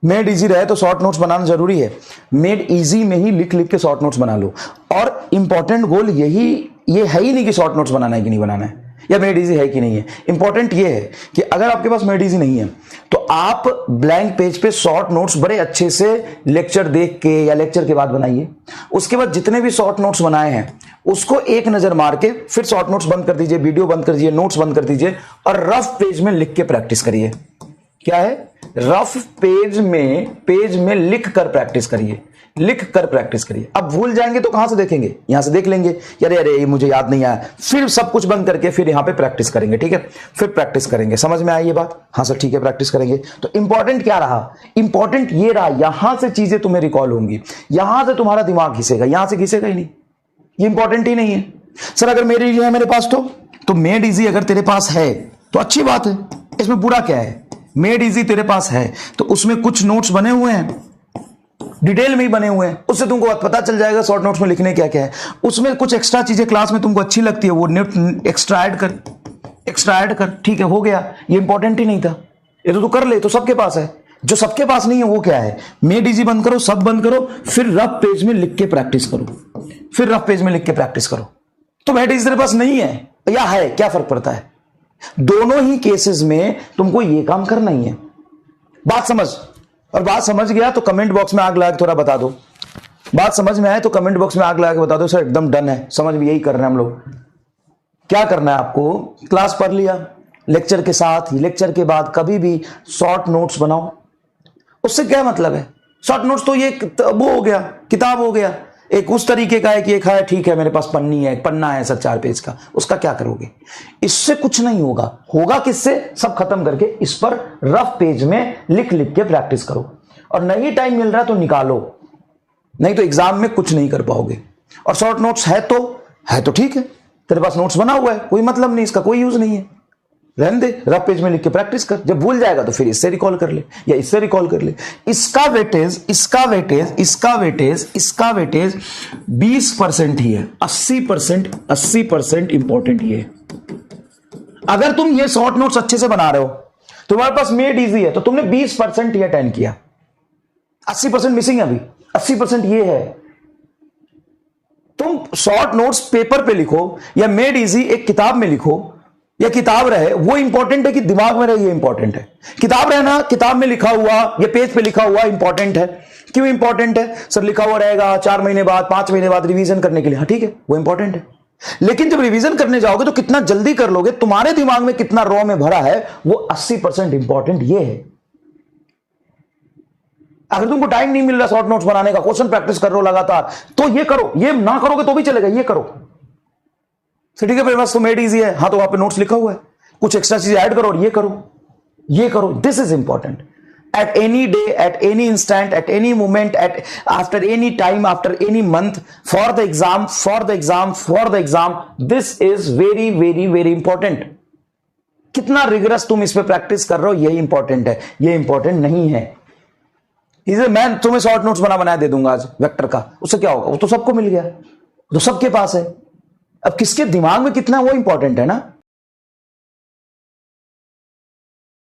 Made easy रहे तो short notes बनाना जरूरी है। मेड इजी में ही लिख लिख के शॉर्ट नोट्स बना लो। और इंपॉर्टेंट गोल ये है ही नहीं कि शॉर्ट नोट्स बनाना है कि नहीं बनाना है, या मेड इजी है कि नहीं है। इंपॉर्टेंट ये है कि अगर आपके पास मेड इजी नहीं है तो आप ब्लैंक पेज पे शॉर्ट नोट्स बड़े अच्छे से लेक्चर देख के या लेक्चर के बाद बनाइए। उसके बाद जितने भी शॉर्ट नोट्स बनाए हैं उसको एक नजर मार के फिर शॉर्ट नोट्स बंद कर दीजिए, वीडियो बंद कर दीजिए, नोट्स बंद कर दीजिए और रफ पेज में लिख के प्रैक्टिस करिए। क्या है? रफ पेज में लिख कर प्रैक्टिस करिए, लिख कर प्रैक्टिस करिए। अब भूल जाएंगे तो कहां से देखेंगे? यहां से देख लेंगे, अरे अरे ये मुझे याद नहीं आया, फिर सब कुछ बंद करके फिर यहां पे प्रैक्टिस करेंगे। ठीक है, फिर प्रैक्टिस करेंगे। समझ में आई ये बात? हाँ सर ठीक है, प्रैक्टिस करेंगे। तो इंपॉर्टेंट क्या रहा? इंपॉर्टेंट ये रहा, यहां से चीजें तुम्हें रिकॉल होंगी, यहां से तुम्हारा दिमाग घिसेगा, यहां से घिसेगा ही नहीं। ये इंपॉर्टेंट ही नहीं है। सर अगर मेड इजी है मेरे पास तो मेड इजी अगर तेरे पास है तो अच्छी बात है, इसमें बुरा क्या है? मेड इजी तेरे पास है तो उसमें कुछ नोट्स बने हुए हैं, डिटेल में ही बने हुए हैं, उससे तुमको पता चल जाएगा शॉर्ट नोट्स में लिखने क्या क्या है। उसमें कुछ एक्स्ट्रा चीजें क्लास में तुमको अच्छी लगती है वो एक्स्ट्रा ऐड कर, ठीक है, हो गया। ये इंपॉर्टेंट ही नहीं था, ये तो तू कर ले, तो सबके पास है। जो सबके पास नहीं है वो क्या है? मेड इजी बंद करो, सब बंद करो, फिर रफ पेज में लिख के प्रैक्टिस करो, फिर रफ पेज में लिख के प्रैक्टिस करो। तो मेड इजी तेरे पास नहीं है या है, क्या फर्क पड़ता है? दोनों ही केसेस में तुमको ये काम करना ही है। बात समझ? और बात समझ गया तो कमेंट बॉक्स में आग लगा के थोड़ा बता दो। बात समझ में आए तो कमेंट बॉक्स में आग लगा के बता दो, सर एकदम डन है, समझ में, यही करना है हम लोग। क्या करना है आपको? क्लास पढ़ लिया, लेक्चर के साथ, लेक्चर के बाद कभी भी शॉर्ट नोट्स बनाओ। उससे क्या मतलब है? शॉर्ट नोट्स तो ये वो हो गया, किताब हो गया। एक उस तरीके का है कि एक है, ठीक है मेरे पास पन्ना है सर 4 पेज का, उसका क्या करोगे? इससे कुछ नहीं होगा। होगा किससे? सब खत्म करके इस पर रफ पेज में लिख लिख के प्रैक्टिस करो। और नहीं टाइम मिल रहा तो निकालो, नहीं तो एग्जाम में कुछ नहीं कर पाओगे। और शॉर्ट नोट्स है तो ठीक है, तेरे पास नोट्स बना हुआ है, कोई मतलब नहीं, इसका कोई यूज नहीं है, रहने दे। रफ पेज में लिख के प्रैक्टिस कर, जब भूल जाएगा तो फिर इससे रिकॉल कर ले या इससे रिकॉल कर ले। इसका वेटेज 20% ही है, 80% इंपॉर्टेंट ही है। अगर तुम ये शॉर्ट नोट्स अच्छे से बना रहे हो, तुम्हारे पास मेड इजी है, तो तुमने 20% ही अटेंड किया, 80% मिसिंग है अभी, 80% ये है। तुम शॉर्ट नोट्स पेपर पे लिखो या मेड इजी एक किताब में लिखो, या किताब रहे, वो इंपॉर्टेंट है कि दिमाग में रहे, ये इंपॉर्टेंट है। किताब रहना, किताब में लिखा हुआ या पेज पे लिखा हुआ इंपॉर्टेंट है। क्यों इंपॉर्टेंट है? सर लिखा हुआ रहेगा 4 महीने बाद, 5 महीने बाद रिवीजन करने के लिए, हाँ ठीक है, वो इंपॉर्टेंट है। लेकिन जब रिवीजन करने जाओगे तो कितना जल्दी कर लोगे, तुम्हारे दिमाग में कितना रॉ में भरा है, वो 80% इंपॉर्टेंट ये है। अगर तुमको टाइम नहीं मिल रहा शॉर्ट नोट्स बनाने का, क्वेश्चन प्रैक्टिस कर रहे हो लगातार, तो ये करो। ये ना करोगे तो भी चलेगा, ये करो। ठीक है, मेरे पास तो मेड इजी है, हाँ तो वहां पे नोट्स लिखा हुआ है, कुछ एक्स्ट्रा चीज ऐड करो और ये करो। This is important. At any day, at any instant, at any moment, at after any time, after any month, for the exam, this is very very very important. कितना रिगरस तुम इस पे practice कर रहे हो, यही इंपॉर्टेंट है, ये इंपॉर्टेंट नहीं है। इसे मैं तुम्हें शॉर्ट नोट्स बना दे दूंगा आज वेक्टर का, उससे क्या होगा? वो तो सबको मिल गया, तो सबके पास है। अब किसके दिमाग में कितना है वो इंपॉर्टेंट है ना।